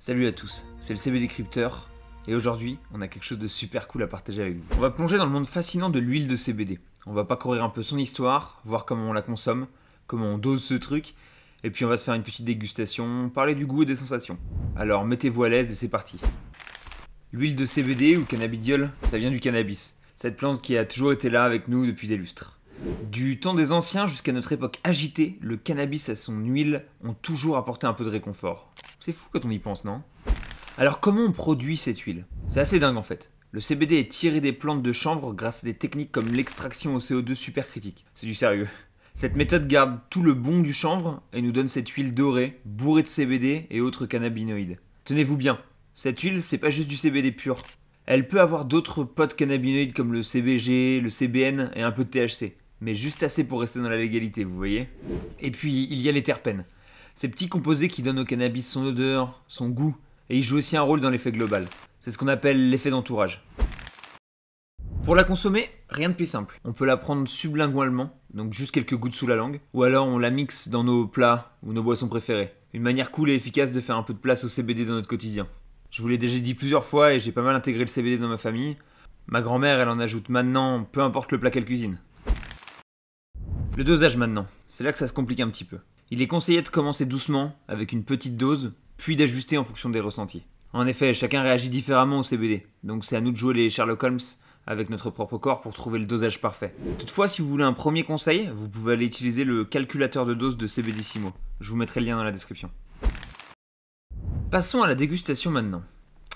Salut à tous, c'est le CBD Crypteur et aujourd'hui on a quelque chose de super cool à partager avec vous. On va plonger dans le monde fascinant de l'huile de CBD. On va parcourir un peu son histoire, voir comment on la consomme, comment on dose ce truc, et puis on va se faire une petite dégustation, parler du goût et des sensations. Alors mettez-vous à l'aise et c'est parti. L'huile de CBD ou cannabidiol, ça vient du cannabis, cette plante qui a toujours été là avec nous depuis des lustres. Du temps des anciens jusqu'à notre époque agitée, le cannabis et son huile ont toujours apporté un peu de réconfort. C'est fou quand on y pense, non? Alors comment on produit cette huile? C'est assez dingue en fait. Le CBD est tiré des plantes de chanvre grâce à des techniques comme l'extraction au CO2 supercritique. C'est du sérieux. Cette méthode garde tout le bon du chanvre et nous donne cette huile dorée, bourrée de CBD et autres cannabinoïdes. Tenez-vous bien, cette huile c'est pas juste du CBD pur. Elle peut avoir d'autres potes cannabinoïdes comme le CBG, le CBN et un peu de THC. Mais juste assez pour rester dans la légalité, vous voyez. Et puis il y a les terpènes. Ces petits composés qui donnent au cannabis son odeur, son goût, et ils jouent aussi un rôle dans l'effet global. C'est ce qu'on appelle l'effet d'entourage. Pour la consommer, rien de plus simple. On peut la prendre sublingualement, donc juste quelques gouttes sous la langue, ou alors on la mixe dans nos plats ou nos boissons préférées. Une manière cool et efficace de faire un peu de place au CBD dans notre quotidien. Je vous l'ai déjà dit plusieurs fois et j'ai pas mal intégré le CBD dans ma famille. Ma grand-mère, elle en ajoute maintenant, peu importe le plat qu'elle cuisine. Le dosage maintenant, c'est là que ça se complique un petit peu. Il est conseillé de commencer doucement, avec une petite dose, puis d'ajuster en fonction des ressentis. En effet, chacun réagit différemment au CBD, donc c'est à nous de jouer les Sherlock Holmes avec notre propre corps pour trouver le dosage parfait. Toutefois, si vous voulez un premier conseil, vous pouvez aller utiliser le calculateur de dose de CBDissimo. Je vous mettrai le lien dans la description. Passons à la dégustation maintenant.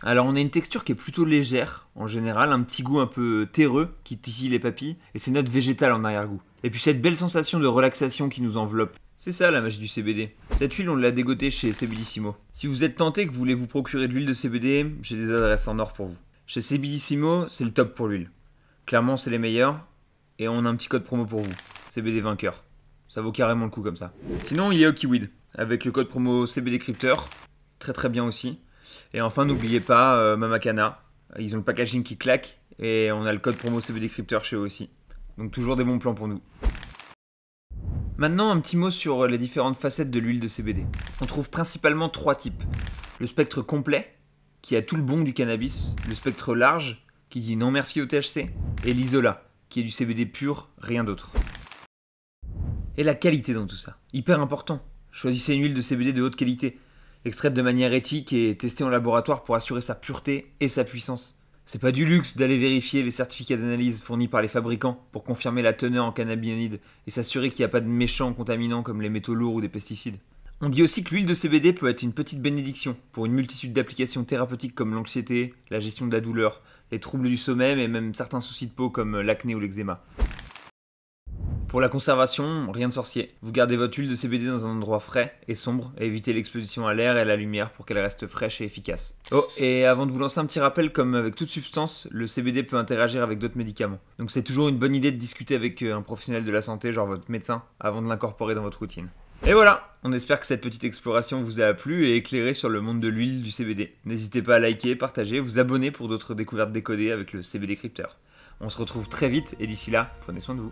Alors on a une texture qui est plutôt légère, en général, un petit goût un peu terreux qui titille les papilles, et ces notes végétales en arrière-goût. Et puis cette belle sensation de relaxation qui nous enveloppe. C'est ça la magie du CBD. Cette huile on l'a dégotée chez CBDissimo. Si vous êtes tenté que vous voulez vous procurer de l'huile de CBD, j'ai des adresses en or pour vous. Chez CBDissimo, c'est le top pour l'huile. Clairement c'est les meilleurs, et on a un petit code promo pour vous, CBD vainqueur. Ça vaut carrément le coup comme ça. Sinon il y a Okiweed, avec le code promo CBD Crypteur, très bien aussi. Et enfin n'oubliez pas Mamakana, ils ont le packaging qui claque, et on a le code promo CBD Crypteur chez eux aussi. Donc toujours des bons plans pour nous. Maintenant, un petit mot sur les différentes facettes de l'huile de CBD. On trouve principalement trois types. Le spectre complet, qui a tout le bon du cannabis, le spectre large, qui dit non merci au THC, et l'isola, qui est du CBD pur, rien d'autre. Et la qualité dans tout ça, hyper important. Choisissez une huile de CBD de haute qualité, extraite de manière éthique et testée en laboratoire pour assurer sa pureté et sa puissance. C'est pas du luxe d'aller vérifier les certificats d'analyse fournis par les fabricants pour confirmer la teneur en cannabinoïdes et s'assurer qu'il n'y a pas de méchants contaminants comme les métaux lourds ou des pesticides. On dit aussi que l'huile de CBD peut être une petite bénédiction pour une multitude d'applications thérapeutiques comme l'anxiété, la gestion de la douleur, les troubles du sommeil et même certains soucis de peau comme l'acné ou l'eczéma. Pour la conservation, rien de sorcier. Vous gardez votre huile de CBD dans un endroit frais et sombre et évitez l'exposition à l'air et à la lumière pour qu'elle reste fraîche et efficace. Oh, et avant de vous lancer un petit rappel, comme avec toute substance, le CBD peut interagir avec d'autres médicaments. Donc c'est toujours une bonne idée de discuter avec un professionnel de la santé, genre votre médecin, avant de l'incorporer dans votre routine. Et voilà, on espère que cette petite exploration vous a plu et éclairé sur le monde de l'huile du CBD. N'hésitez pas à liker, partager, vous abonner pour d'autres découvertes décodées avec le CBD Crypteur. On se retrouve très vite et d'ici là, prenez soin de vous.